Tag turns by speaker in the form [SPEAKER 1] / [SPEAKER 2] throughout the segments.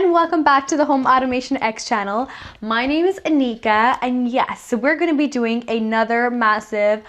[SPEAKER 1] and welcome back to the Home Automation X channel. My name is Anika, and yes, so we're going to be doing another massive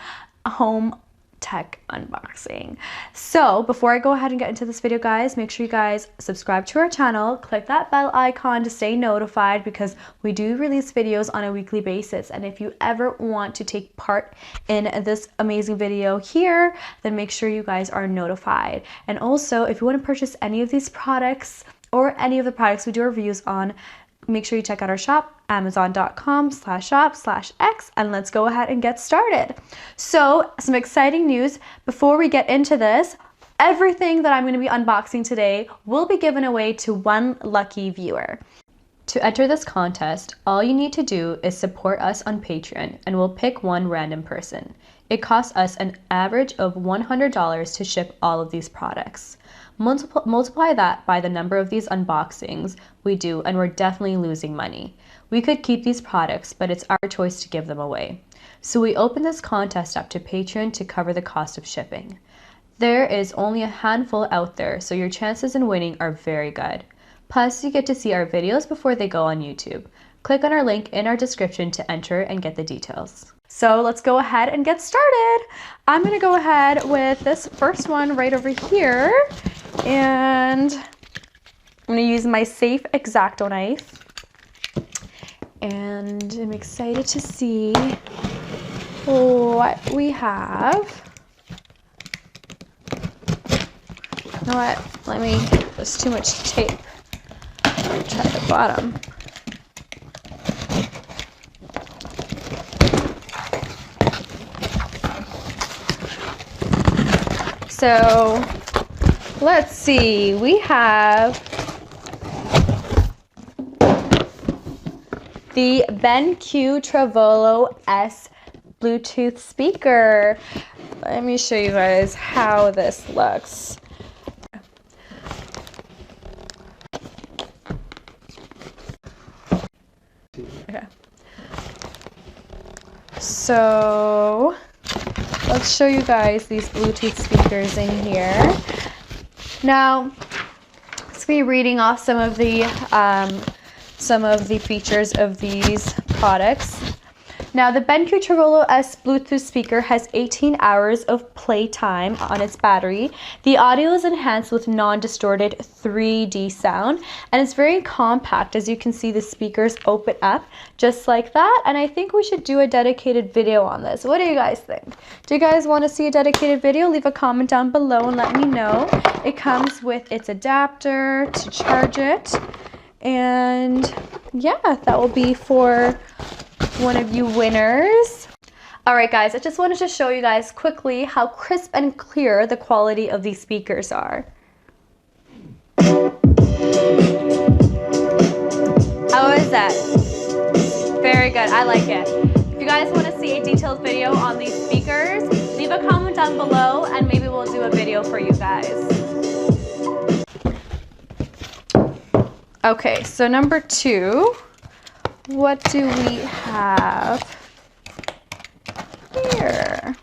[SPEAKER 1] home tech unboxing. So before I go ahead and get into this video, guys, make sure you guys subscribe to our channel, click that bell icon to stay notified because we do release videos on a weekly basis. And if you ever want to take part in this amazing video here, then make sure you guys are notified. And also, if you want to purchase any of these products or any of the products we do reviews on, make sure you check out our shop, amazon.com/shop/x, and let's go ahead and get started. So some exciting news before we get into this. Everything that I'm going to be unboxing today will be given away to one lucky viewer. To enter this contest, all you need to do is support us on Patreon, and we'll pick one random person. It costs us an average of $100 to ship all of these products. Multiply that by the number of these unboxings we do, and we're definitely losing money. We could keep these products, but it's our choice to give them away. So we open this contest up to Patreon to cover the cost of shipping. There is only a handful out there, so your chances in winning are very good. Plus, you get to see our videos before they go on YouTube. Click on our link in our description to enter and get the details. So let's go ahead and get started. I'm gonna go ahead with this first one right over here, and I'm gonna use my safe X-Acto knife. And I'm excited to see what we have. You know what? There's too much tape. I'll try the bottom. So let's see, we have the BenQ Travolo S Bluetooth speaker. Let me show you guys how this looks. Okay. So let's show you guys these Bluetooth speakers in here. Now, let's be reading off some of the features of these products. Now, the BenQ Travolo S Bluetooth speaker has 18 hours of playtime on its battery. The audio is enhanced with non-distorted 3D sound, and it's very compact. As you can see, the speakers open up just like that, and I think we should do a dedicated video on this. What do you guys think? Do you guys want to see a dedicated video? Leave a comment down below and let me know. It comes with its adapter to charge it, and yeah, that will be for one of you winners. All right, guys, I just wanted to show you guys quickly how crisp and clear the quality of these speakers are. How is that? Very good. I like it. If you guys want to see a detailed video on these speakers, leave a comment down below and maybe we'll do a video for you guys. Okay, so number 2. What do we have here?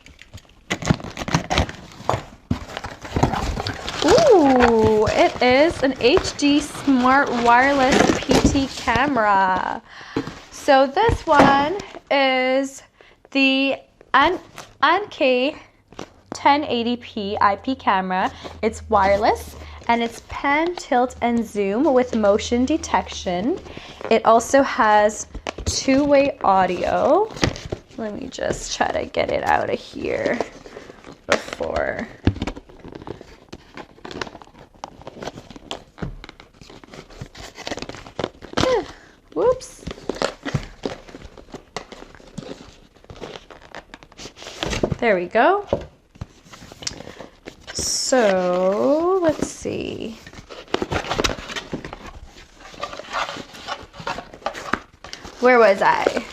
[SPEAKER 1] Ooh, it is an HD Smart Wireless PT camera. So this one is the Untitled 1080p IP camera. It's wireless, and it's pan, tilt, and zoom with motion detection. It also has two-way audio. Let me just try to get it out of here before. Whoops. There we go. So let's see. Where was I?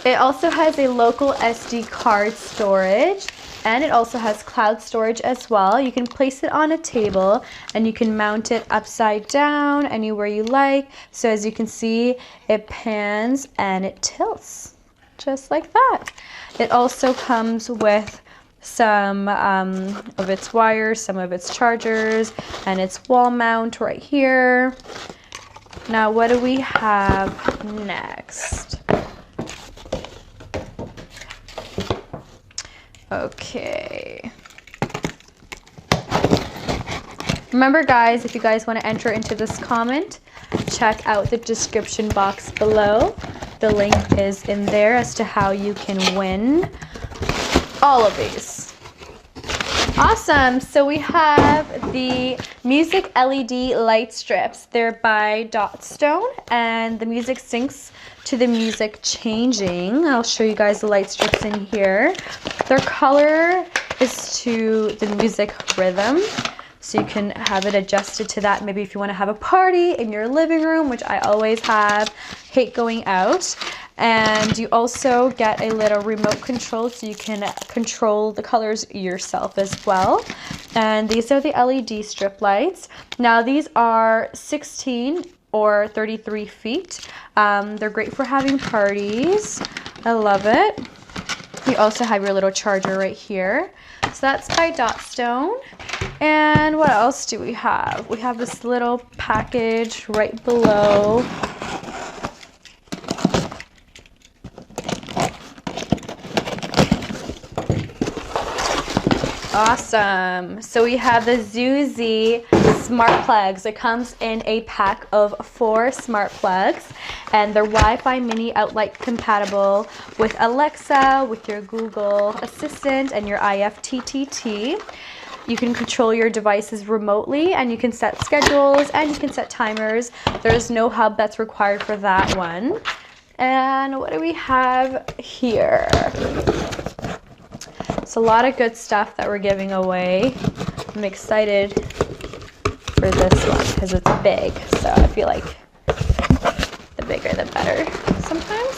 [SPEAKER 1] It also has a local SD card storage, and it also has cloud storage as well. You can place it on a table and you can mount it upside down anywhere you like. So as you can see, it pans and it tilts just like that. It also comes with some of its wires, some of its chargers, and its wall mount right here. Now, what do we have next? Okay. Remember, guys, if you guys want to enter into this comment, check out the description box below. The link is in there as to how you can win all of these. Awesome. So we have the music LED light strips. They're by Dotstone, and the music syncs to the music changing. I'll show you guys the light strips in here. Their color is to the music rhythm, so you can have it adjusted to that. Maybe if you want to have a party in your living room, which I always have, hate going out. And you also get a little remote control, so you can control the colors yourself as well. And these are the LED strip lights. Now these are 16 or 33 feet. They're great for having parties. I love it. You also have your little charger right here. So that's by Dotstone. And what else do we have? We have this little package right below. Awesome. So we have the Zuzi smart plugs. It comes in a pack of 4 smart plugs, and they're Wi-Fi mini outlet compatible with Alexa, with your Google Assistant, and your IFTTT. You can control your devices remotely, and you can set schedules, and you can set timers. There's no hub that's required for that one. And what do we have here? It's a lot of good stuff that we're giving away. I'm excited for this one because it's big, so I feel like the bigger the better sometimes.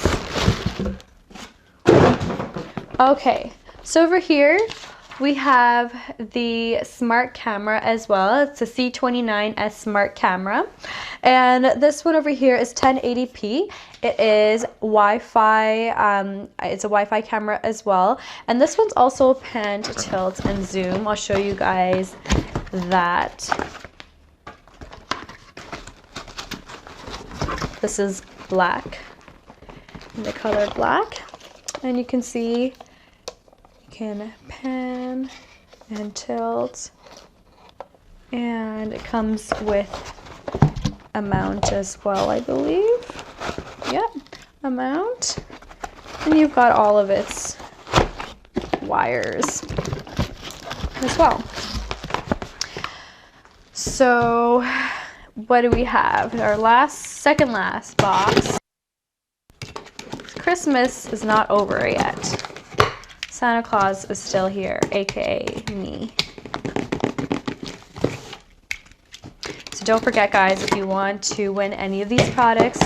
[SPEAKER 1] Okay, so over here we have the smart camera as well. It's a C29S smart camera. And this one over here is 1080p. It is Wi-Fi, it's a Wi-Fi camera as well. And this one's also pan, tilt, and zoom. I'll show you guys that. This is black, in the color black. And you can see you can pan and tilt, and it comes with a mount as well, I believe. Yep, a mount. And you've got all of its wires as well. So what do we have? Our second last box. Christmas is not over yet. Santa Claus is still here, aka me. So don't forget, guys, if you want to win any of these products,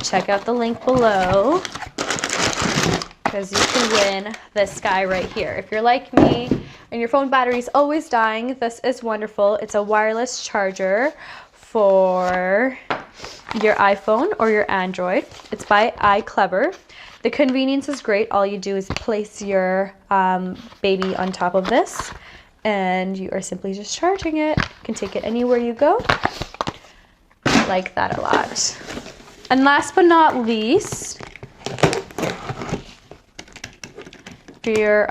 [SPEAKER 1] check out the link below, because you can win this guy right here. If you're like me and your phone battery is always dying, this is wonderful. It's a wireless charger for your iPhone or your Android. It's by iClever. The convenience is great. All you do is place your baby on top of this, and you are simply just charging it. You can take it anywhere you go. I like that a lot. And last but not least, for your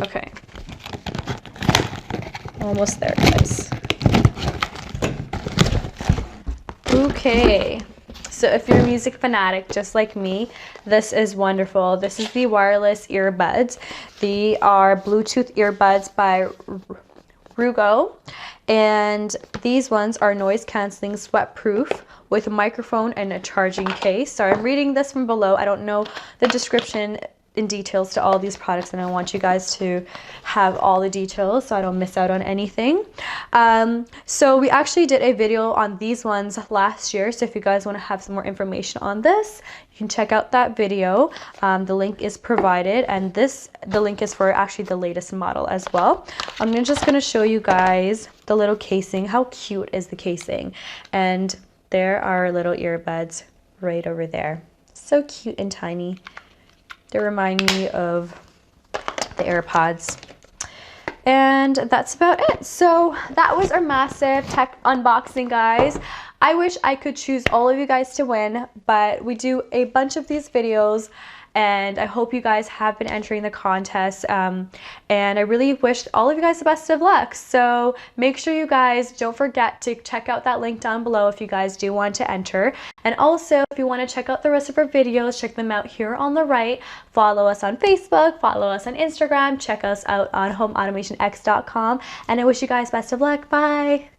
[SPEAKER 1] okay, almost there, guys. Okay, so if you're a music fanatic just like me, this is wonderful. This is the wireless earbuds. They are Bluetooth earbuds by Rugo, and these ones are noise cancelling, sweat proof, with a microphone and a charging case. So I'm reading this from below. I don't know the description in details to all these products, and I want you guys to have all the details so I don't miss out on anything. So we actually did a video on these ones last year, so if you guys want to have some more information on this, you can check out that video. The link is provided, and the link is for actually the latest model as well. I'm just going to show you guys the little casing. How cute is the casing? And there are little earbuds right over there. So cute and tiny. They remind me of the AirPods. And that's about it. So that was our massive tech unboxing, guys. I wish I could choose all of you guys to win, but we do a bunch of these videos, and I hope you guys have been entering the contest, and I really wish all of you guys the best of luck. So make sure you guys don't forget to check out that link down below if you guys do want to enter. And also, if you want to check out the rest of our videos, check them out here on the right. Follow us on Facebook, follow us on Instagram, check us out on HomeAutomationX.com, and I wish you guys best of luck. Bye!